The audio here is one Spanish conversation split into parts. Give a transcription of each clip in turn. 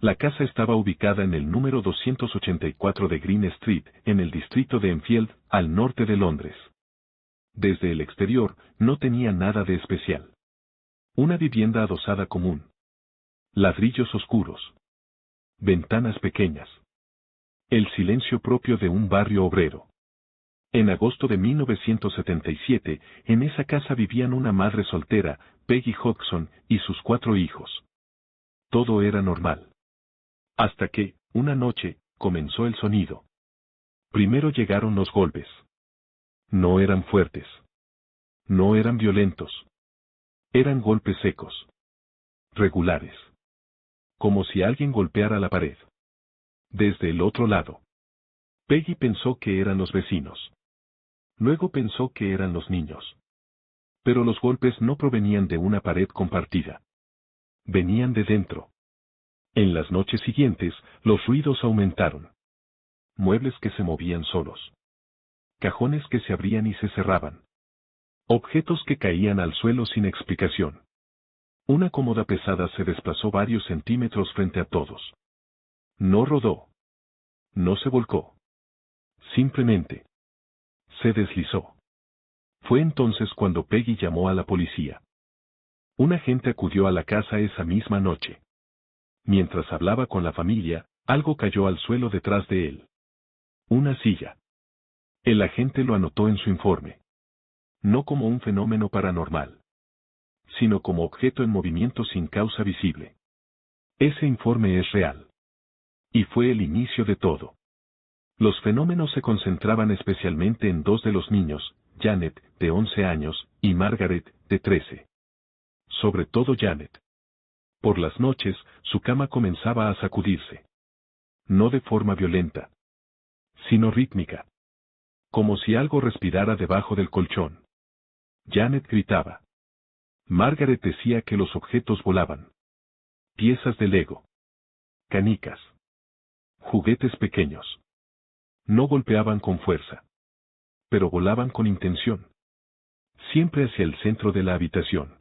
La casa estaba ubicada en el número 284 de Green Street, en el distrito de Enfield, al norte de Londres. Desde el exterior, no tenía nada de especial. Una vivienda adosada común. Ladrillos oscuros. Ventanas pequeñas. El silencio propio de un barrio obrero. En agosto de 1977, en esa casa vivían una madre soltera, Peggy Hodgson, y sus 4 hijos. Todo era normal. Hasta que, una noche, comenzó el sonido. Primero llegaron los golpes. No eran fuertes. No eran violentos. Eran golpes secos. Regulares. Como si alguien golpeara la pared. Desde el otro lado. Peggy pensó que eran los vecinos. Luego pensó que eran los niños. Pero los golpes no provenían de una pared compartida. Venían de dentro. En las noches siguientes, los ruidos aumentaron. Muebles que se movían solos. Cajones que se abrían y se cerraban. Objetos que caían al suelo sin explicación. Una cómoda pesada se desplazó varios centímetros frente a todos. No rodó. No se volcó. Simplemente. Se deslizó. Fue entonces cuando Peggy llamó a la policía. Un agente acudió a la casa esa misma noche. Mientras hablaba con la familia, algo cayó al suelo detrás de él. Una silla. El agente lo anotó en su informe. No como un fenómeno paranormal, sino como objeto en movimiento sin causa visible. Ese informe es real. Y fue el inicio de todo. Los fenómenos se concentraban especialmente en 2 de los niños, Janet, de 11 años, y Margaret, de 13. Sobre todo Janet. Por las noches, su cama comenzaba a sacudirse. No de forma violenta, sino rítmica. Como si algo respirara debajo del colchón. Janet gritaba. Margaret decía que los objetos volaban. Piezas de Lego. Canicas. Juguetes pequeños. No golpeaban con fuerza. Pero volaban con intención. Siempre hacia el centro de la habitación.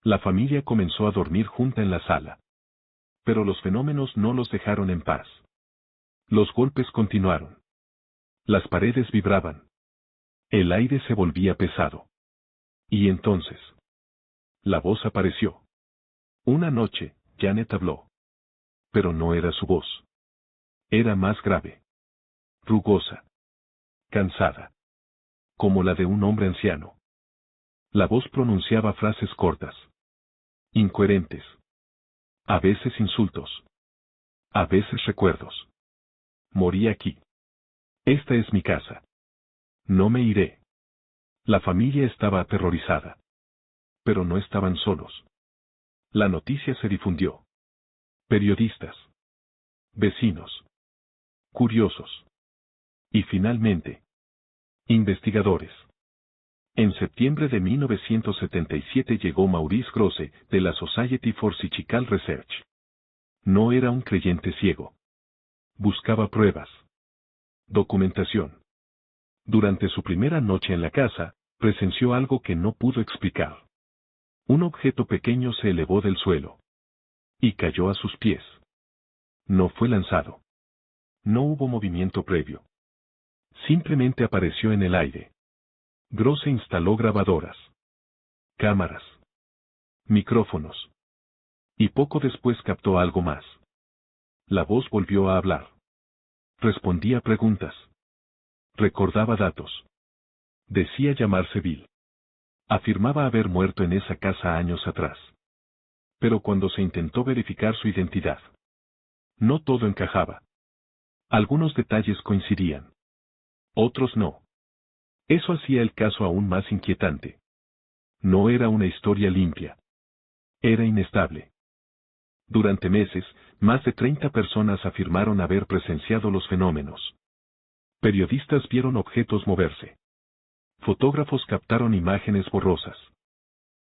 La familia comenzó a dormir junta en la sala. Pero los fenómenos no los dejaron en paz. Los golpes continuaron. Las paredes vibraban. El aire se volvía pesado. Y entonces. La voz apareció. Una noche, Janet habló. Pero no era su voz. Era más grave. Rugosa. Cansada. Como la de un hombre anciano. La voz pronunciaba frases cortas. Incoherentes. A veces insultos. A veces recuerdos. Morí aquí. Esta es mi casa. No me iré. La familia estaba aterrorizada. Pero no estaban solos. La noticia se difundió. Periodistas. Vecinos. Curiosos. Y finalmente. Investigadores. En septiembre de 1977 llegó Maurice Grosse, de la Society for Psychical Research. No era un creyente ciego. Buscaba pruebas. Documentación. Durante su primera noche en la casa, presenció algo que no pudo explicar. Un objeto pequeño se elevó del suelo. Y cayó a sus pies. No fue lanzado. No hubo movimiento previo. Simplemente apareció en el aire. Grosse instaló grabadoras. Cámaras. Micrófonos. Y poco después captó algo más. La voz volvió a hablar. Respondía preguntas. Recordaba datos. Decía llamarse Bill. Afirmaba haber muerto en esa casa años atrás. Pero cuando se intentó verificar su identidad, no todo encajaba. Algunos detalles coincidían. Otros no. Eso hacía el caso aún más inquietante. No era una historia limpia. Era inestable. Durante meses, más de 30 personas afirmaron haber presenciado los fenómenos. Periodistas vieron objetos moverse. Fotógrafos captaron imágenes borrosas.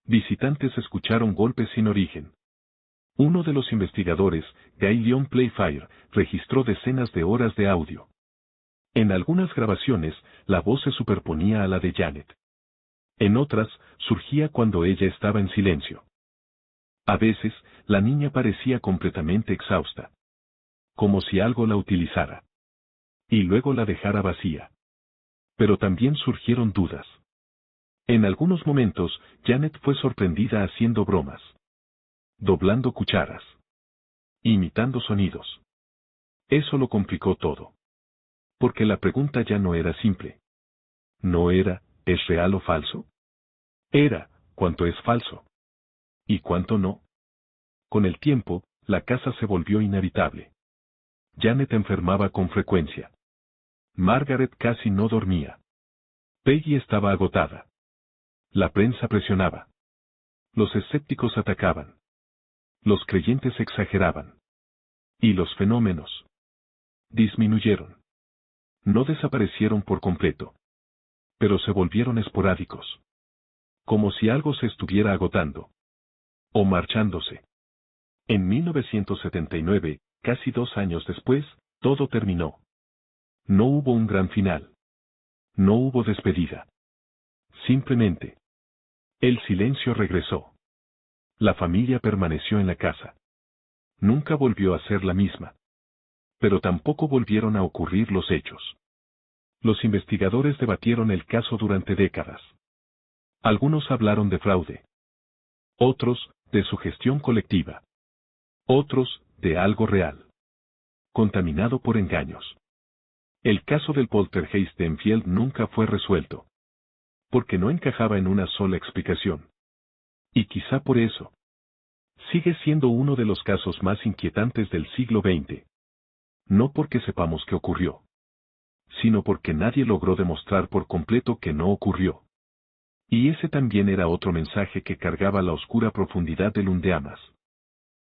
Visitantes escucharon golpes sin origen. Uno de los investigadores, Guy Lyon Playfair, registró decenas de horas de audio. En algunas grabaciones, la voz se superponía a la de Janet. En otras, surgía cuando ella estaba en silencio. A veces, la niña parecía completamente exhausta. Como si algo la utilizara. Y luego la dejara vacía. Pero también surgieron dudas. En algunos momentos, Janet fue sorprendida haciendo bromas. Doblando cucharas. Imitando sonidos. Eso lo complicó todo. Porque la pregunta ya no era simple. No era, ¿es real o falso? Era, ¿cuánto es falso? ¿Y cuánto no? Con el tiempo, la casa se volvió inhabitable. Janet enfermaba con frecuencia. Margaret casi no dormía. Peggy estaba agotada. La prensa presionaba. Los escépticos atacaban. Los creyentes exageraban. Y los fenómenos disminuyeron. No desaparecieron por completo. Pero se volvieron esporádicos. Como si algo se estuviera agotando. O marchándose. En 1979, casi 2 años después, todo terminó. No hubo un gran final. No hubo despedida. Simplemente. El silencio regresó. La familia permaneció en la casa. Nunca volvió a ser la misma. Pero tampoco volvieron a ocurrir los hechos. Los investigadores debatieron el caso durante décadas. Algunos hablaron de fraude. Otros, de sugestión colectiva. Otros, de algo real. Contaminado por engaños. El caso del poltergeist de Enfield nunca fue resuelto. Porque no encajaba en una sola explicación. Y quizá por eso. Sigue siendo uno de los casos más inquietantes del siglo XX. No porque sepamos qué ocurrió. Sino porque nadie logró demostrar por completo que no ocurrió. Y ese también era otro mensaje que cargaba la oscura profundidad del Hundeamas.